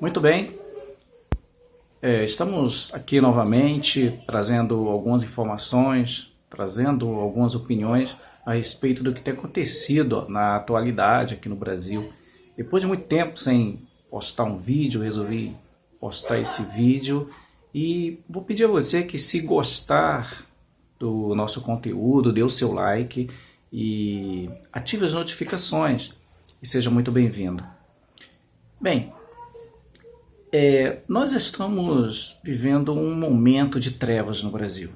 Muito bem, estamos aqui novamente trazendo algumas informações, trazendo algumas opiniões a respeito do que tem acontecido na atualidade aqui no Brasil. Depois de muito tempo sem postar um vídeo, resolvi postar esse vídeo e vou pedir a você que, se gostar do nosso conteúdo, dê o seu like e ative as notificações e seja muito bem-vindo. Bem, nós estamos vivendo um momento de trevas no Brasil.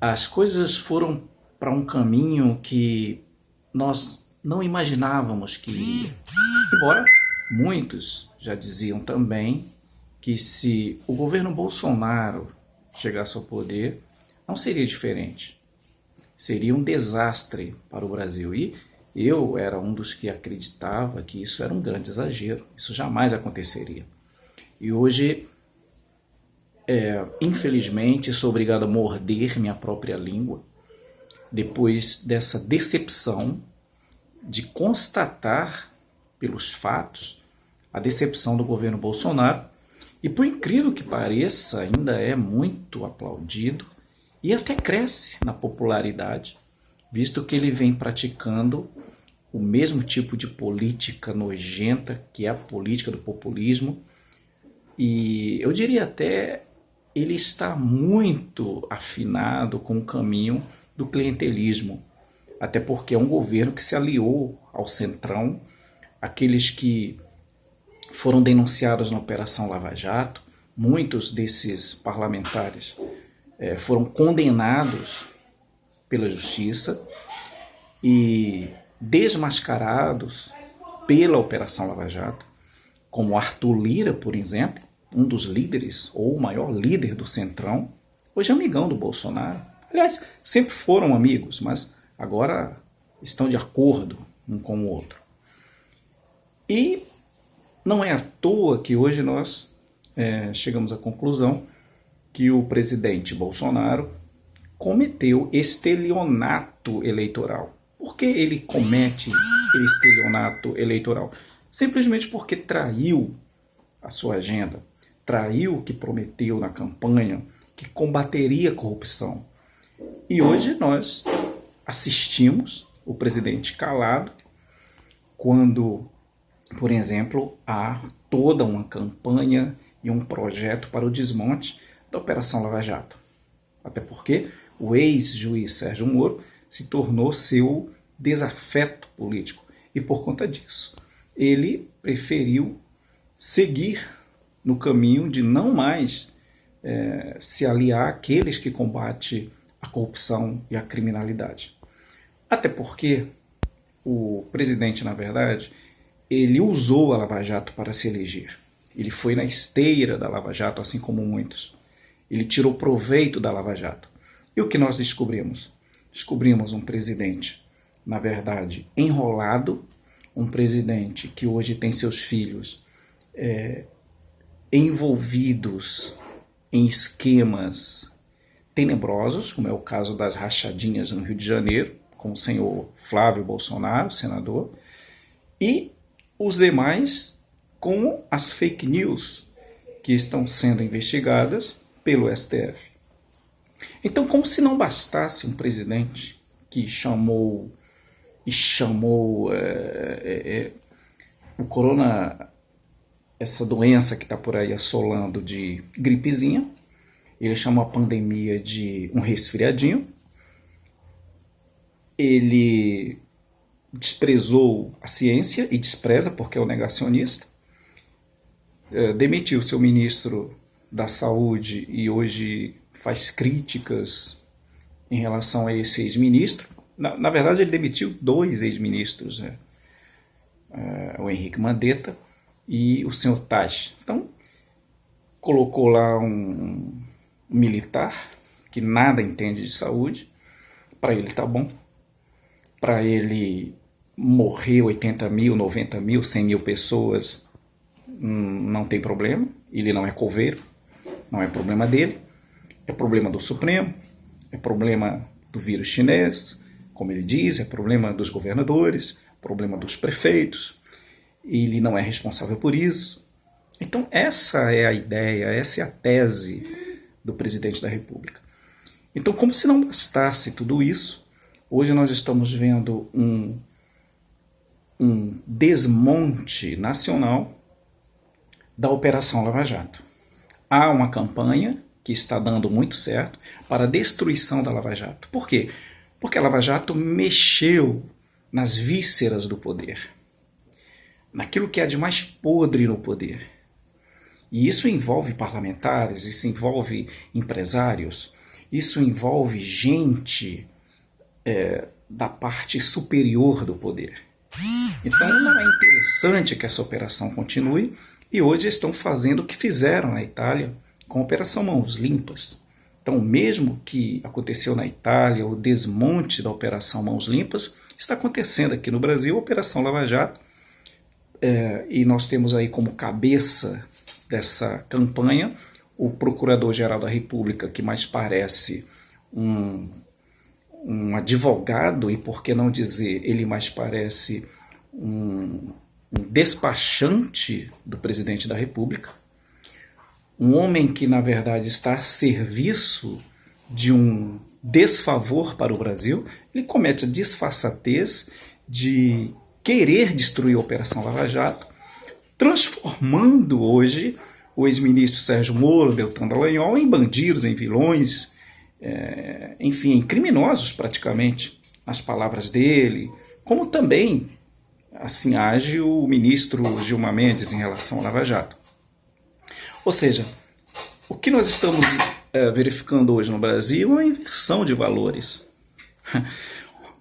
As coisas foram para um caminho que nós não imaginávamos que iria. Embora muitos já diziam também que, se o governo Bolsonaro chegasse ao poder, não seria diferente. Seria um desastre para o Brasil. E eu era um dos que acreditava que isso era um grande exagero, isso jamais aconteceria. E hoje, infelizmente, sou obrigado a morder minha própria língua, depois dessa decepção de constatar pelos fatos a decepção do governo Bolsonaro, e por incrível que pareça, ainda é muito aplaudido e até cresce na popularidade, visto que ele vem praticando o mesmo tipo de política nojenta, que é a política do populismo, e eu diria até ele está muito afinado com o caminho do clientelismo, até porque é um governo que se aliou ao Centrão, aqueles que foram denunciados na Operação Lava Jato. Muitos desses parlamentares foram condenados pela justiça e desmascarados pela Operação Lava Jato, como Arthur Lira, por exemplo, um dos líderes, ou o maior líder do Centrão, hoje é amigão do Bolsonaro. Aliás, sempre foram amigos, mas agora estão de acordo um com o outro. E não é à toa que hoje nós chegamos à conclusão que o presidente Bolsonaro cometeu estelionato eleitoral. Por que ele comete estelionato eleitoral? Simplesmente porque traiu a sua agenda, traiu o que prometeu na campanha, que combateria a corrupção. E hoje nós assistimos o presidente calado quando, por exemplo, há toda uma campanha e um projeto para o desmonte da Operação Lava Jato. Até porque o ex-juiz Sérgio Moro se tornou seu desafeto político. E por conta disso, ele preferiu seguir no caminho de não mais se aliar àqueles que combatem a corrupção e a criminalidade. Até porque o presidente, na verdade, ele usou a Lava Jato para se eleger. Ele foi na esteira da Lava Jato, assim como muitos. Ele tirou proveito da Lava Jato. E o que nós descobrimos? Descobrimos um presidente, na verdade, enrolado, um presidente que hoje tem seus filhos envolvidos em esquemas tenebrosos, como é o caso das rachadinhas no Rio de Janeiro, com o senhor Flávio Bolsonaro, senador, e os demais com as fake news que estão sendo investigadas pelo STF. Então, como se não bastasse um presidente que chamou o corona, essa doença que está por aí assolando, de gripezinha, ele chamou a pandemia de um resfriadinho, ele desprezou a ciência e despreza porque é o negacionista, demitiu seu ministro da Saúde e hoje faz críticas em relação a esse ex-ministro. Na verdade, ele demitiu 2 ex-ministros, o Henrique Mandetta e o senhor Taish. Então, colocou lá um militar que nada entende de saúde. Para ele tá bom. Para ele morrer 80 mil, 90 mil, 100 mil pessoas, não tem problema. Ele não é coveiro, não é problema dele. É problema do Supremo, é problema do vírus chinês, como ele diz, é problema dos governadores, problema dos prefeitos. ele não é responsável por isso. Então essa é a ideia, essa é a tese do presidente da República. Então, como se não bastasse tudo isso, hoje nós estamos vendo um desmonte nacional da Operação Lava Jato. Há uma campanha que está dando muito certo para a destruição da Lava Jato. Por quê? Porque a Lava Jato mexeu nas vísceras do poder, naquilo que há de mais podre no poder. E isso envolve parlamentares, isso envolve empresários, isso envolve gente da parte superior do poder. Então não é interessante que essa operação continue, e hoje estão fazendo o que fizeram na Itália com a Operação Mãos Limpas. Então, o mesmo que aconteceu na Itália, o desmonte da Operação Mãos Limpas, está acontecendo aqui no Brasil, a Operação Lava Jato, e nós temos aí como cabeça dessa campanha o Procurador-Geral da República, que mais parece um advogado, e por que não dizer, ele mais parece um despachante do presidente da República, um homem que na verdade está a serviço de um desfavor para o Brasil. Ele comete a disfarçatez de querer destruir a Operação Lava Jato, transformando hoje o ex-ministro Sérgio Moro, Deltan Dallagnol, em bandidos, em vilões, enfim, em criminosos praticamente, nas palavras dele, como também assim age o ministro Gilmar Mendes em relação ao Lava Jato. Ou seja, o que nós estamos verificando hoje no Brasil é uma inversão de valores.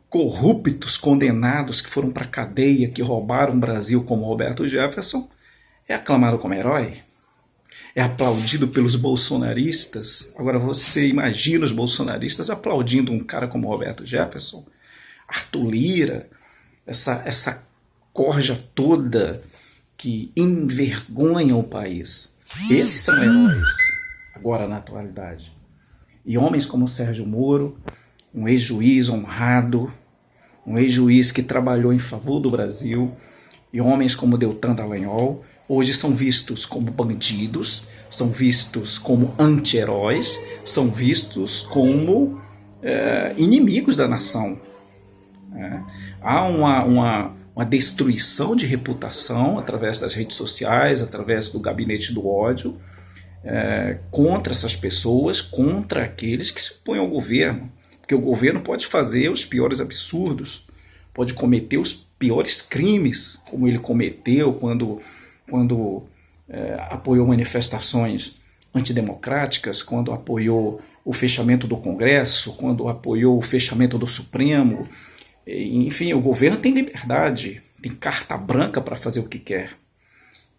Corruptos, condenados que foram para a cadeia, que roubaram o Brasil como Roberto Jefferson, é aclamado como herói, é aplaudido pelos bolsonaristas. Agora você imagina os bolsonaristas aplaudindo um cara como Roberto Jefferson, Arthur Lira, essa corja toda que envergonha o país. Esses são heróis, agora na atualidade. E homens como Sérgio Moro, um ex-juiz honrado, um ex-juiz que trabalhou em favor do Brasil, e homens como Deltan Dallagnol, hoje são vistos como bandidos, são vistos como anti-heróis, são vistos como inimigos da nação. Há uma destruição de reputação através das redes sociais, através do gabinete do ódio, contra essas pessoas, contra aqueles que se opõem ao governo. Porque o governo pode fazer os piores absurdos, pode cometer os piores crimes, como ele cometeu quando apoiou manifestações antidemocráticas, quando apoiou o fechamento do Congresso, quando apoiou o fechamento do Supremo. Enfim, o governo tem liberdade, tem carta branca para fazer o que quer.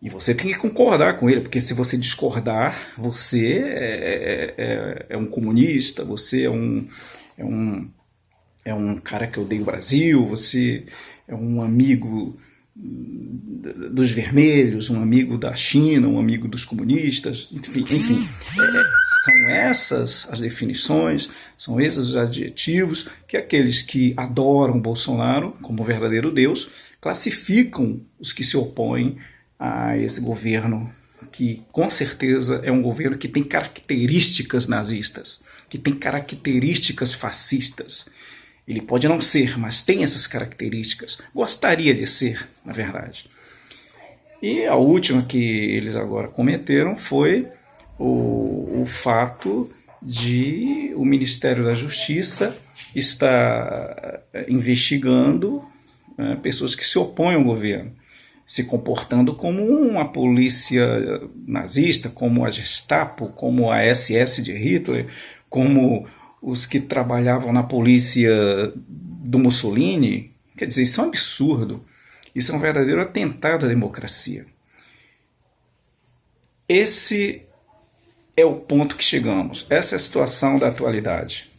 E você tem que concordar com ele, porque se você discordar, você é um comunista, você é um cara que odeia o Brasil, você é um amigo dos vermelhos, um amigo da China, um amigo dos comunistas, enfim, são essas as definições, são esses os adjetivos que aqueles que adoram Bolsonaro como verdadeiro Deus classificam os que se opõem a esse governo, que com certeza é um governo que tem características nazistas, que tem características fascistas. Ele pode não ser, mas tem essas características. Gostaria de ser, na verdade. E a última que eles agora cometeram foi o fato de o Ministério da Justiça estar investigando pessoas que se opõem ao governo, se comportando como uma polícia nazista, como a Gestapo, como a SS de Hitler, como os que trabalhavam na polícia do Mussolini. Quer dizer, isso é um absurdo. Isso é um verdadeiro atentado à democracia. Esse é o ponto que chegamos. Essa é a situação da atualidade.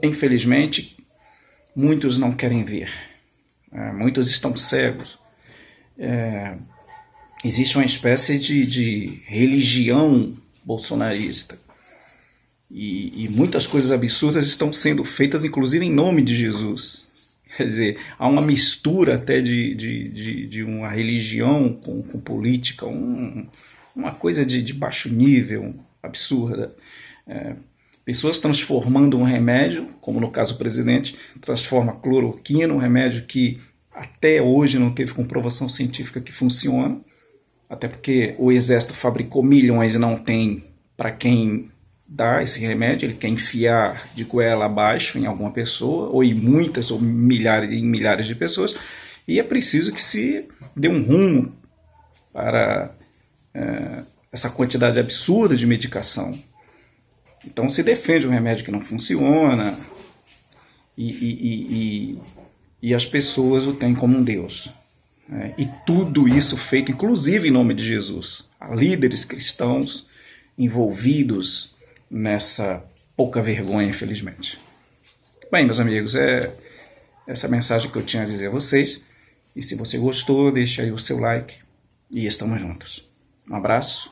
Infelizmente, muitos não querem ver. Muitos estão cegos. Existe uma espécie de religião bolsonarista. E muitas coisas absurdas estão sendo feitas, inclusive em nome de Jesus. Quer dizer, há uma mistura até de uma religião com política, uma coisa de baixo nível, absurda. Pessoas transformando um remédio, como no caso do presidente, transforma cloroquina, um remédio que até hoje não teve comprovação científica que funciona, até porque o exército fabricou milhões e não tem para quem dar esse remédio, ele quer enfiar de goela abaixo em alguma pessoa, ou em muitas, ou milhares de pessoas, e é preciso que se dê um rumo para essa quantidade absurda de medicação. Então se defende um remédio que não funciona, e as pessoas o têm como um Deus. E tudo isso feito, inclusive em nome de Jesus. Há líderes cristãos envolvidos nessa pouca vergonha, infelizmente. Bem, meus amigos, é essa mensagem que eu tinha a dizer a vocês. E se você gostou, deixa aí o seu like e estamos juntos. Um abraço